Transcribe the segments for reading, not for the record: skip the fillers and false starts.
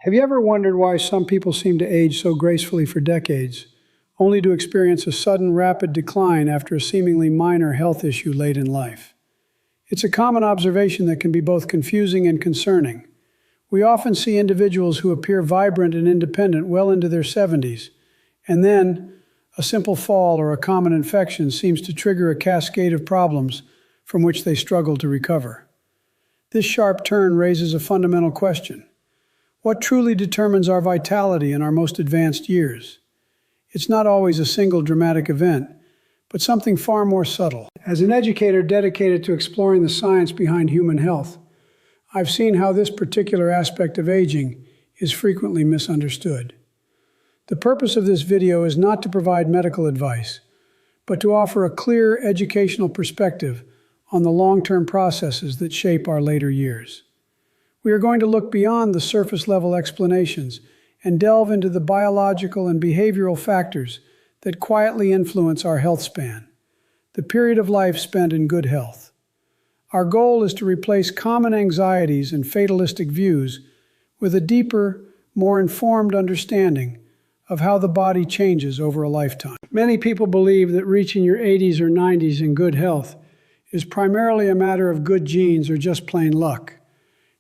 Have you ever wondered why some people seem to age so gracefully for decades, only to experience a sudden rapid decline after a seemingly minor health issue late in life? It's a common observation that can be both confusing and concerning. We often see individuals who appear vibrant and independent well into their 70s, and then a simple fall or a common infection seems to trigger a cascade of problems from which they struggle to recover. This sharp turn raises a fundamental question. What truly determines our vitality in our most advanced years? It's not always a single dramatic event, but something far more subtle. As an educator dedicated to exploring the science behind human health, I've seen how this particular aspect of aging is frequently misunderstood. The purpose of this video is not to provide medical advice, but to offer a clear educational perspective on the long-term processes that shape our later years. We are going to look beyond the surface-level explanations and delve into the biological and behavioral factors that quietly influence our health span, the period of life spent in good health. Our goal is to replace common anxieties and fatalistic views with a deeper, more informed understanding of how the body changes over a lifetime. Many people believe that reaching your 80s or 90s in good health is primarily a matter of good genes or just plain luck,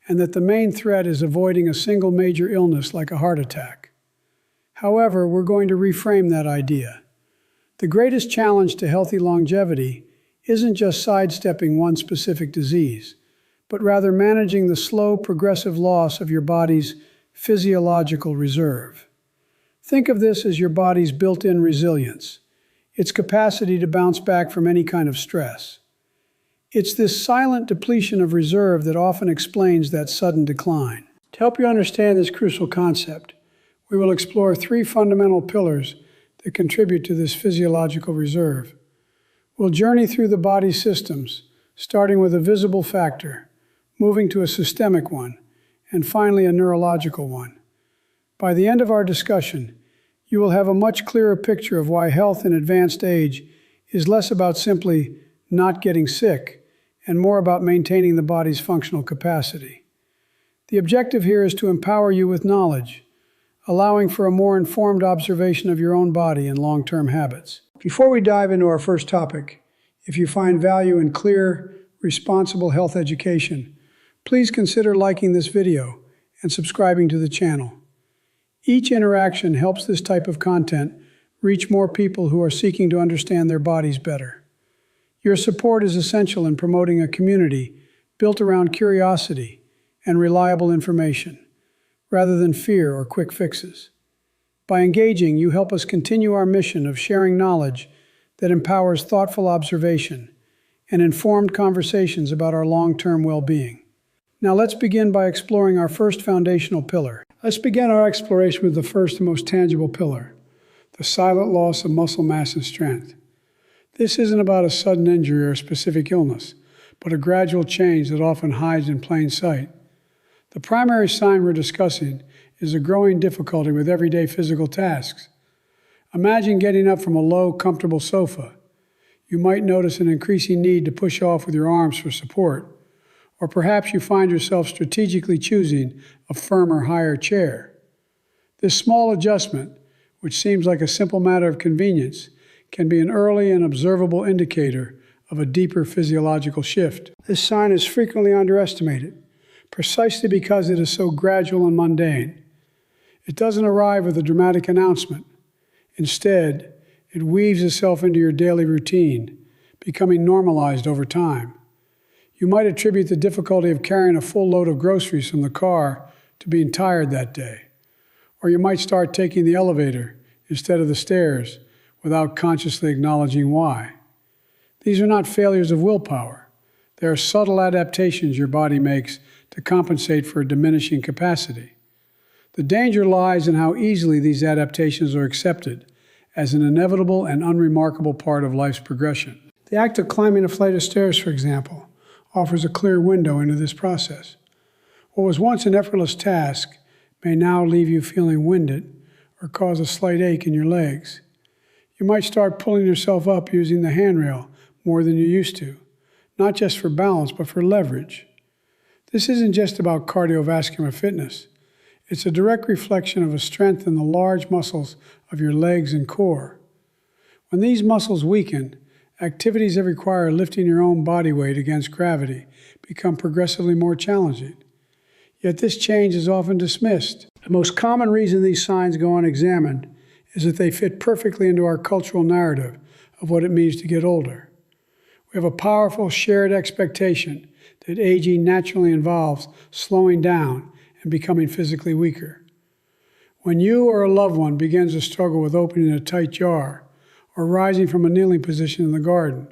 and that the main threat is avoiding a single major illness like a heart attack. However, we're going to reframe that idea. The greatest challenge to healthy longevity isn't just sidestepping one specific disease, but rather managing the slow, progressive loss of your body's physiological reserve. Think of this as your body's built-in resilience, its capacity to bounce back from any kind of stress. It's this silent depletion of reserve that often explains that sudden decline. To help you understand this crucial concept, we will explore three fundamental pillars that contribute to this physiological reserve. We'll journey through the body's systems, starting with a visible factor, moving to a systemic one, and finally a neurological one. By the end of our discussion, you will have a much clearer picture of why health in advanced age is less about simply not getting sick and more about maintaining the body's functional capacity. The objective here is to empower you with knowledge, allowing for a more informed observation of your own body and long-term habits. Before we dive into our first topic, if you find value in clear, responsible health education, please consider liking this video and subscribing to the channel. Each interaction helps this type of content reach more people who are seeking to understand their bodies better. Your support is essential in promoting a community built around curiosity and reliable information, rather than fear or quick fixes. By engaging, you help us continue our mission of sharing knowledge that empowers thoughtful observation and informed conversations about our long-term well-being. Now let's begin by exploring our first foundational pillar. Let's begin our exploration with the first and most tangible pillar, the silent loss of muscle mass and strength. This isn't about a sudden injury or a specific illness, but a gradual change that often hides in plain sight. The primary sign we're discussing is a growing difficulty with everyday physical tasks. Imagine getting up from a low, comfortable sofa. You might notice an increasing need to push off with your arms for support, or perhaps you find yourself strategically choosing a firmer, higher chair. This small adjustment, which seems like a simple matter of convenience, can be an early and observable indicator of a deeper physiological shift. This sign is frequently underestimated, precisely because it is so gradual and mundane. It doesn't arrive with a dramatic announcement. Instead, it weaves itself into your daily routine, becoming normalized over time. You might attribute the difficulty of carrying a full load of groceries from the car to being tired that day. Or you might start taking the elevator instead of the stairs without consciously acknowledging why. These are not failures of willpower. They are subtle adaptations your body makes to compensate for a diminishing capacity. The danger lies in how easily these adaptations are accepted as an inevitable and unremarkable part of life's progression. The act of climbing a flight of stairs, for example, offers a clear window into this process. What was once an effortless task may now leave you feeling winded or cause a slight ache in your legs. You might start pulling yourself up using the handrail more than you used to, not just for balance, but for leverage. This isn't just about cardiovascular fitness. It's a direct reflection of a strength in the large muscles of your legs and core. When these muscles weaken, activities that require lifting your own body weight against gravity become progressively more challenging. Yet this change is often dismissed. The most common reason these signs go unexamined is that they fit perfectly into our cultural narrative of what it means to get older. We have a powerful shared expectation that aging naturally involves slowing down and becoming physically weaker. When you or a loved one begins to struggle with opening a tight jar or rising from a kneeling position in the garden,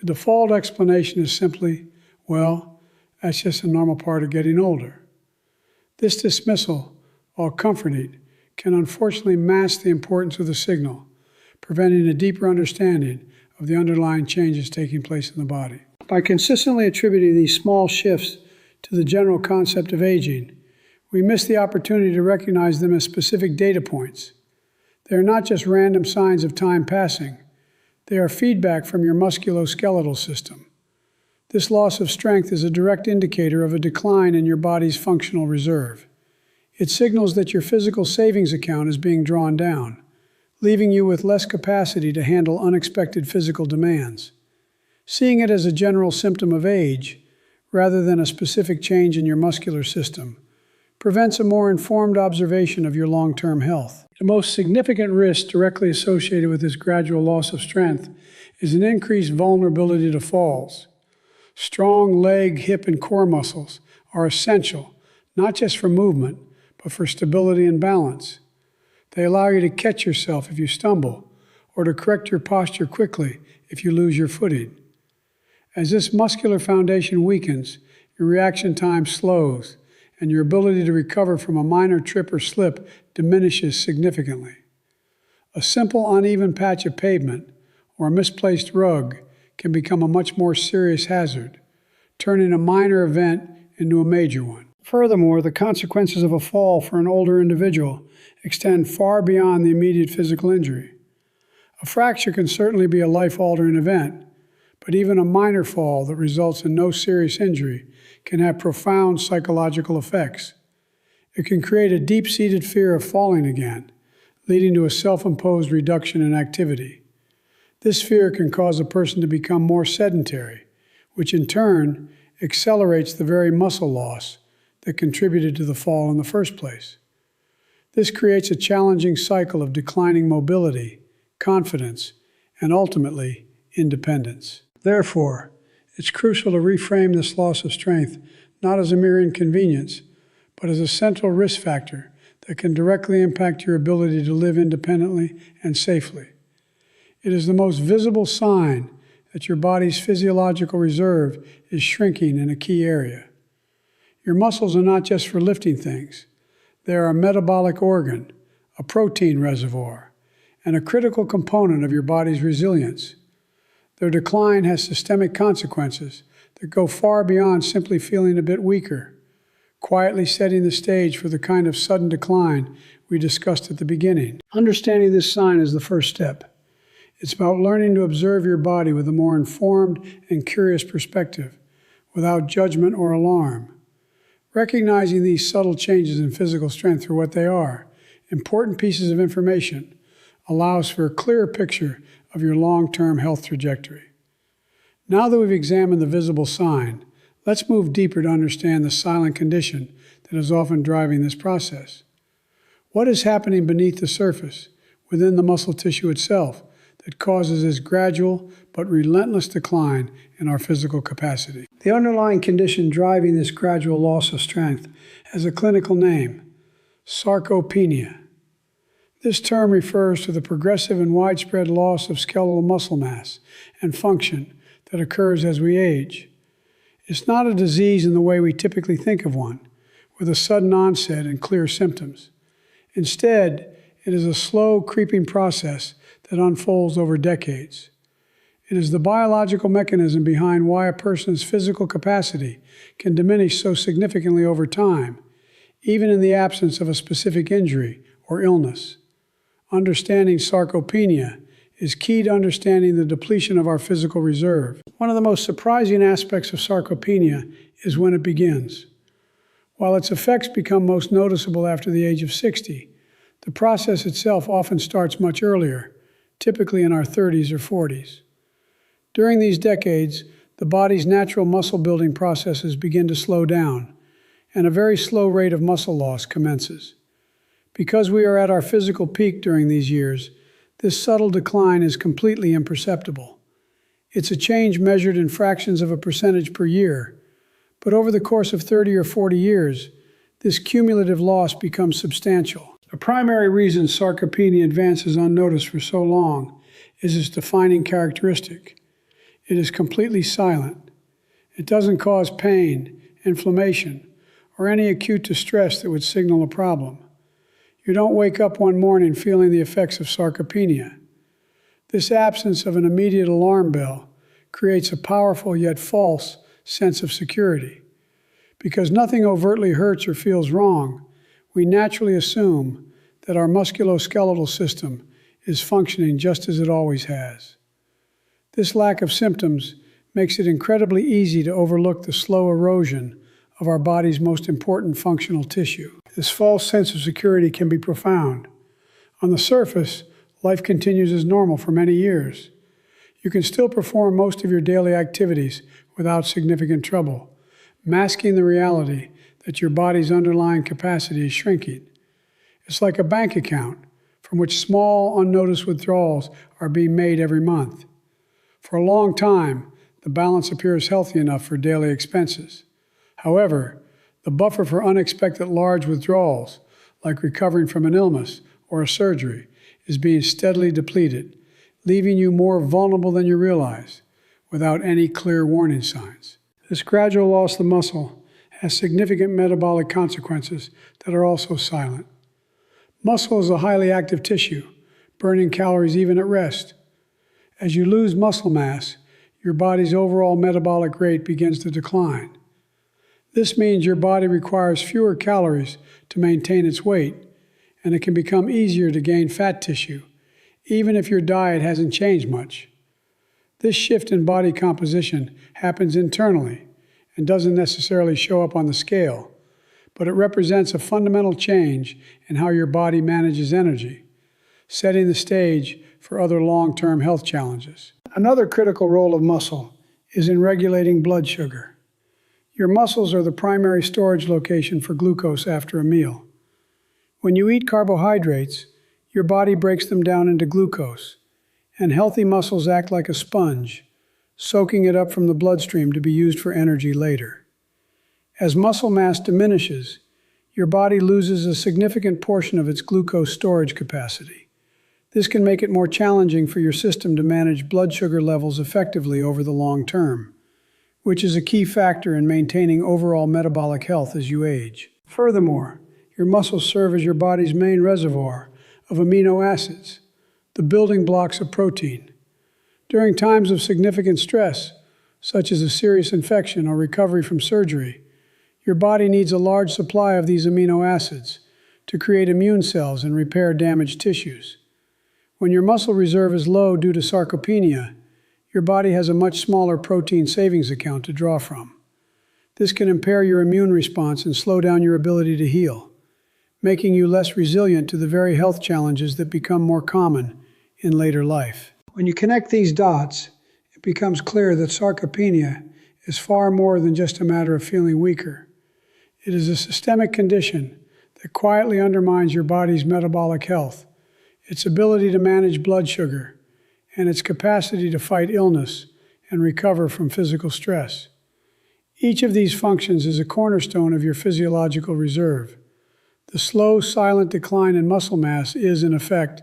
the default explanation is simply, well, that's just a normal part of getting older. This dismissal, while comforting, can unfortunately mask the importance of the signal, preventing a deeper understanding of the underlying changes taking place in the body. By consistently attributing these small shifts to the general concept of aging, we miss the opportunity to recognize them as specific data points. They are not just random signs of time passing. They are feedback from your musculoskeletal system. This loss of strength is a direct indicator of a decline in your body's functional reserve. It signals that your physical savings account is being drawn down, leaving you with less capacity to handle unexpected physical demands. Seeing it as a general symptom of age, rather than a specific change in your muscular system, prevents a more informed observation of your long-term health. The most significant risk directly associated with this gradual loss of strength is an increased vulnerability to falls. Strong leg, hip, and core muscles are essential, not just for movement, but for stability and balance. They allow you to catch yourself if you stumble, or to correct your posture quickly if you lose your footing. As this muscular foundation weakens, your reaction time slows, and your ability to recover from a minor trip or slip diminishes significantly. A simple uneven patch of pavement or a misplaced rug can become a much more serious hazard, turning a minor event into a major one. Furthermore, the consequences of a fall for an older individual extend far beyond the immediate physical injury. A fracture can certainly be a life-altering event, but even a minor fall that results in no serious injury can have profound psychological effects. It can create a deep-seated fear of falling again, leading to a self-imposed reduction in activity. This fear can cause a person to become more sedentary, which in turn accelerates the very muscle loss that contributed to the fall in the first place. This creates a challenging cycle of declining mobility, confidence, and ultimately, independence. Therefore, it's crucial to reframe this loss of strength not as a mere inconvenience, but as a central risk factor that can directly impact your ability to live independently and safely. It is the most visible sign that your body's physiological reserve is shrinking in a key area. Your muscles are not just for lifting things. They are a metabolic organ, a protein reservoir, and a critical component of your body's resilience. Their decline has systemic consequences that go far beyond simply feeling a bit weaker, quietly setting the stage for the kind of sudden decline we discussed at the beginning. Understanding this sign is the first step. It's about learning to observe your body with a more informed and curious perspective, without judgment or alarm. Recognizing these subtle changes in physical strength for what they are, important pieces of information, allows for a clearer picture of your long-term health trajectory. Now that we've examined the visible sign, let's move deeper to understand the silent condition that is often driving this process. What is happening beneath the surface, within the muscle tissue itself, that causes this gradual but relentless decline in our physical capacity? The underlying condition driving this gradual loss of strength has a clinical name: sarcopenia. This term refers to the progressive and widespread loss of skeletal muscle mass and function that occurs as we age. It's not a disease in the way we typically think of one, with a sudden onset and clear symptoms. Instead, it is a slow, creeping process that unfolds over decades. It is the biological mechanism behind why a person's physical capacity can diminish so significantly over time, even in the absence of a specific injury or illness. Understanding sarcopenia is key to understanding the depletion of our physical reserve. One of the most surprising aspects of sarcopenia is when it begins. While its effects become most noticeable after the age of 60, the process itself often starts much earlier, typically in our 30s or 40s. During these decades, the body's natural muscle-building processes begin to slow down, and a very slow rate of muscle loss commences. Because we are at our physical peak during these years, this subtle decline is completely imperceptible. It's a change measured in fractions of a percentage per year, but over the course of 30 or 40 years, this cumulative loss becomes substantial. A primary reason sarcopenia advances unnoticed for so long is its defining characteristic. It is completely silent. It doesn't cause pain, inflammation, or any acute distress that would signal a problem. You don't wake up one morning feeling the effects of sarcopenia. This absence of an immediate alarm bell creates a powerful yet false sense of security. Because nothing overtly hurts or feels wrong, we naturally assume that our musculoskeletal system is functioning just as it always has. This lack of symptoms makes it incredibly easy to overlook the slow erosion of our body's most important functional tissue. This false sense of security can be profound. On the surface, life continues as normal for many years. You can still perform most of your daily activities without significant trouble, masking the reality that your body's underlying capacity is shrinking. It's like a bank account from which small, unnoticed withdrawals are being made every month. For a long time, the balance appears healthy enough for daily expenses. However, the buffer for unexpected large withdrawals, like recovering from an illness or a surgery, is being steadily depleted, leaving you more vulnerable than you realize, without any clear warning signs. This gradual loss of muscle has significant metabolic consequences that are also silent. Muscle is a highly active tissue, burning calories even at rest. As you lose muscle mass, your body's overall metabolic rate begins to decline. This means your body requires fewer calories to maintain its weight, and it can become easier to gain fat tissue, even if your diet hasn't changed much. This shift in body composition happens internally and doesn't necessarily show up on the scale, but it represents a fundamental change in how your body manages energy, setting the stage for other long-term health challenges. Another critical role of muscle is in regulating blood sugar. Your muscles are the primary storage location for glucose after a meal. When you eat carbohydrates, your body breaks them down into glucose, and healthy muscles act like a sponge, soaking it up from the bloodstream to be used for energy later. As muscle mass diminishes, your body loses a significant portion of its glucose storage capacity. This can make it more challenging for your system to manage blood sugar levels effectively over the long term, which is a key factor in maintaining overall metabolic health as you age. Furthermore, your muscles serve as your body's main reservoir of amino acids, the building blocks of protein. During times of significant stress, such as a serious infection or recovery from surgery, your body needs a large supply of these amino acids to create immune cells and repair damaged tissues. When your muscle reserve is low due to sarcopenia, your body has a much smaller protein savings account to draw from. This can impair your immune response and slow down your ability to heal, making you less resilient to the very health challenges that become more common in later life. When you connect these dots, it becomes clear that sarcopenia is far more than just a matter of feeling weaker. It is a systemic condition that quietly undermines your body's metabolic health, its ability to manage blood sugar, and its capacity to fight illness and recover from physical stress. Each of these functions is a cornerstone of your physiological reserve. The slow, silent decline in muscle mass is, in effect,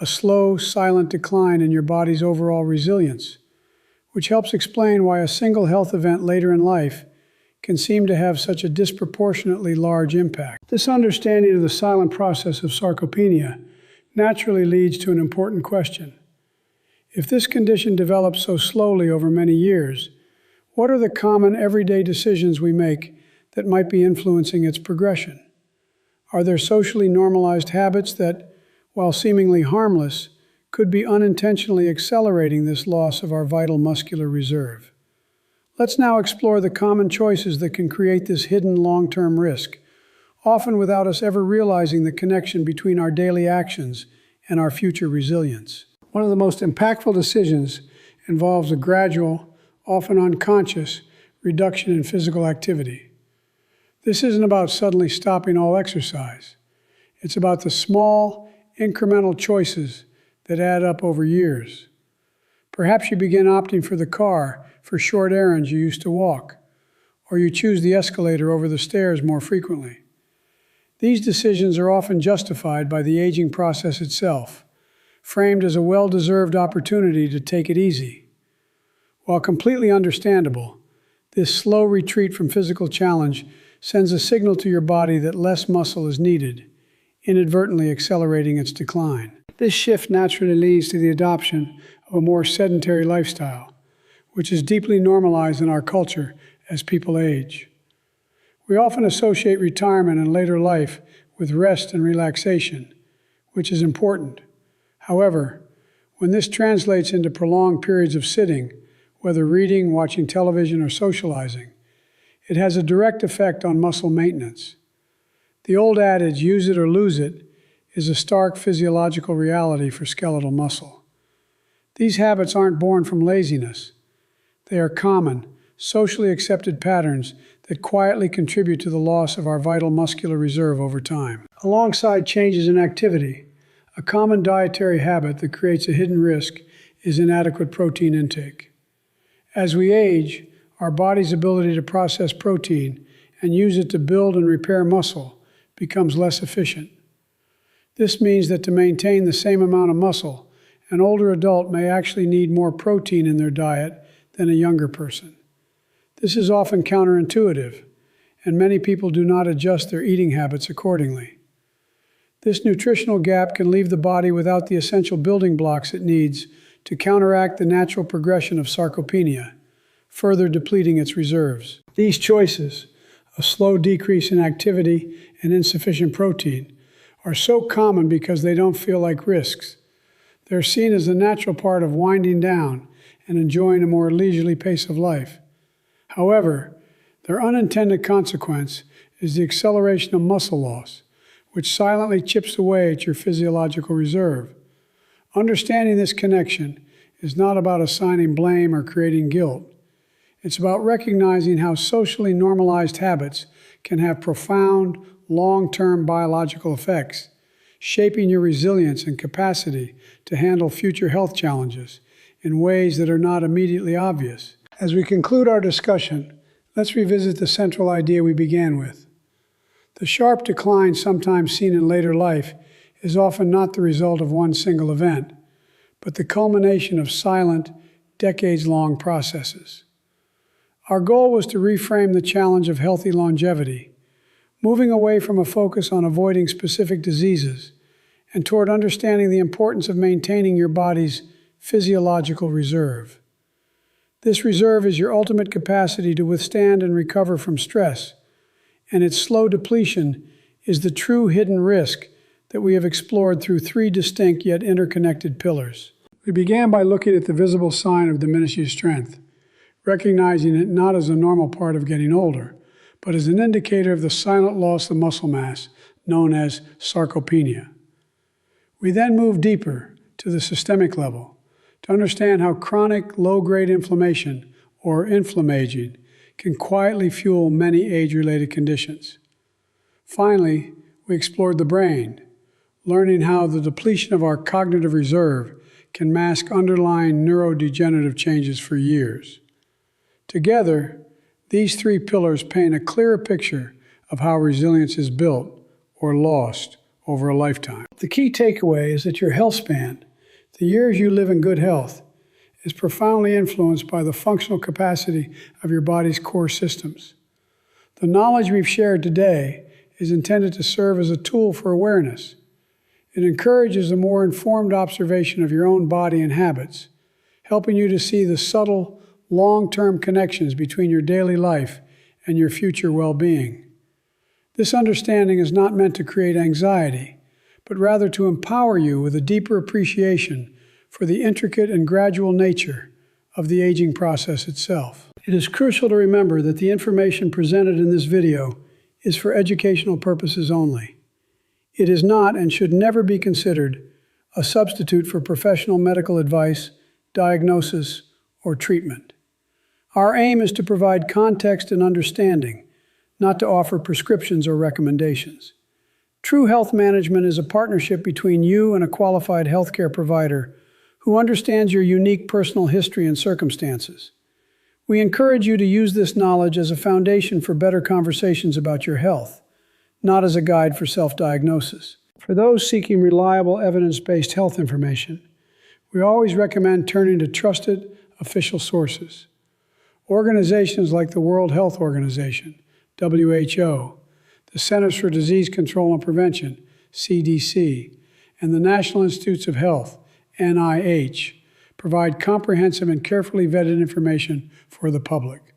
a slow, silent decline in your body's overall resilience, which helps explain why a single health event later in life can seem to have such a disproportionately large impact. This understanding of the silent process of sarcopenia naturally leads to an important question. If this condition develops so slowly over many years, what are the common everyday decisions we make that might be influencing its progression? Are there socially normalized habits that, while seemingly harmless, could be unintentionally accelerating this loss of our vital muscular reserve? Let's now explore the common choices that can create this hidden long-term risk, often without us ever realizing the connection between our daily actions and our future resilience. One of the most impactful decisions involves a gradual, often unconscious, reduction in physical activity. This isn't about suddenly stopping all exercise. It's about the small, incremental choices that add up over years. Perhaps you begin opting for the car for short errands you used to walk, or you choose the escalator over the stairs more frequently. These decisions are often justified by the aging process itself, framed as a well-deserved opportunity to take it easy. While completely understandable, this slow retreat from physical challenge sends a signal to your body that less muscle is needed, inadvertently accelerating its decline. This shift naturally leads to the adoption of a more sedentary lifestyle, which is deeply normalized in our culture as people age. We often associate retirement and later life with rest and relaxation, which is important. However, when this translates into prolonged periods of sitting, whether reading, watching television, or socializing, it has a direct effect on muscle maintenance. The old adage, use it or lose it, is a stark physiological reality for skeletal muscle. These habits aren't born from laziness. They are common, socially accepted patterns that quietly contribute to the loss of our vital muscular reserve over time. Alongside changes in activity, a common dietary habit that creates a hidden risk is inadequate protein intake. As we age, our body's ability to process protein and use it to build and repair muscle becomes less efficient. This means that to maintain the same amount of muscle, an older adult may actually need more protein in their diet than a younger person. This is often counterintuitive, and many people do not adjust their eating habits accordingly. This nutritional gap can leave the body without the essential building blocks it needs to counteract the natural progression of sarcopenia, further depleting its reserves. These choices, a slow decrease in activity and insufficient protein, are so common because they don't feel like risks. They're seen as a natural part of winding down and enjoying a more leisurely pace of life. However, their unintended consequence is the acceleration of muscle loss, which silently chips away at your physiological reserve. Understanding this connection is not about assigning blame or creating guilt. It's about recognizing how socially normalized habits can have profound, long-term biological effects, shaping your resilience and capacity to handle future health challenges in ways that are not immediately obvious. As we conclude our discussion, let's revisit the central idea we began with. The sharp decline sometimes seen in later life is often not the result of one single event, but the culmination of silent, decades-long processes. Our goal was to reframe the challenge of healthy longevity, moving away from a focus on avoiding specific diseases and toward understanding the importance of maintaining your body's physiological reserve. This reserve is your ultimate capacity to withstand and recover from stress, and its slow depletion is the true hidden risk that we have explored through three distinct yet interconnected pillars. We began by looking at the visible sign of diminishing strength, recognizing it not as a normal part of getting older, but as an indicator of the silent loss of muscle mass known as sarcopenia. We then moved deeper to the systemic level to understand how chronic low-grade inflammation, or inflammaging, can quietly fuel many age-related conditions. Finally, we explored the brain, learning how the depletion of our cognitive reserve can mask underlying neurodegenerative changes for years. Together, these three pillars paint a clearer picture of how resilience is built or lost over a lifetime. The key takeaway is that your health span, the years you live in good health, is profoundly influenced by the functional capacity of your body's core systems. The knowledge we've shared today is intended to serve as a tool for awareness. It encourages a more informed observation of your own body and habits, helping you to see the subtle, long-term connections between your daily life and your future well-being. This understanding is not meant to create anxiety, but rather to empower you with a deeper appreciation for the intricate and gradual nature of the aging process itself. It is crucial to remember that the information presented in this video is for educational purposes only. It is not and should never be considered a substitute for professional medical advice, diagnosis, or treatment. Our aim is to provide context and understanding, not to offer prescriptions or recommendations. True health management is a partnership between you and a qualified healthcare provider who understands your unique personal history and circumstances. We encourage you to use this knowledge as a foundation for better conversations about your health, not as a guide for self-diagnosis. For those seeking reliable, evidence-based health information, we always recommend turning to trusted, official sources. Organizations like the World Health Organization, WHO, the Centers for Disease Control and Prevention, CDC, and the National Institutes of Health, NIH, provide comprehensive and carefully vetted information for the public.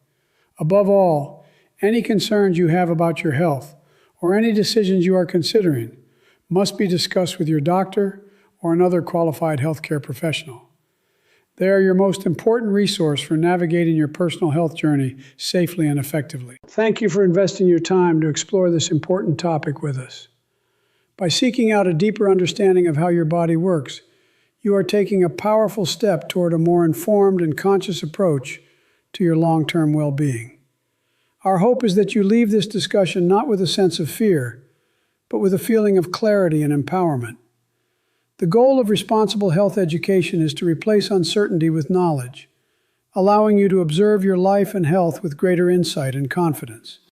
Above all, any concerns you have about your health or any decisions you are considering must be discussed with your doctor or another qualified healthcare professional. They are your most important resource for navigating your personal health journey safely and effectively. Thank you for investing your time to explore this important topic with us. By seeking out a deeper understanding of how your body works, you are taking a powerful step toward a more informed and conscious approach to your long-term well-being. Our hope is that you leave this discussion not with a sense of fear, but with a feeling of clarity and empowerment. The goal of responsible health education is to replace uncertainty with knowledge, allowing you to observe your life and health with greater insight and confidence.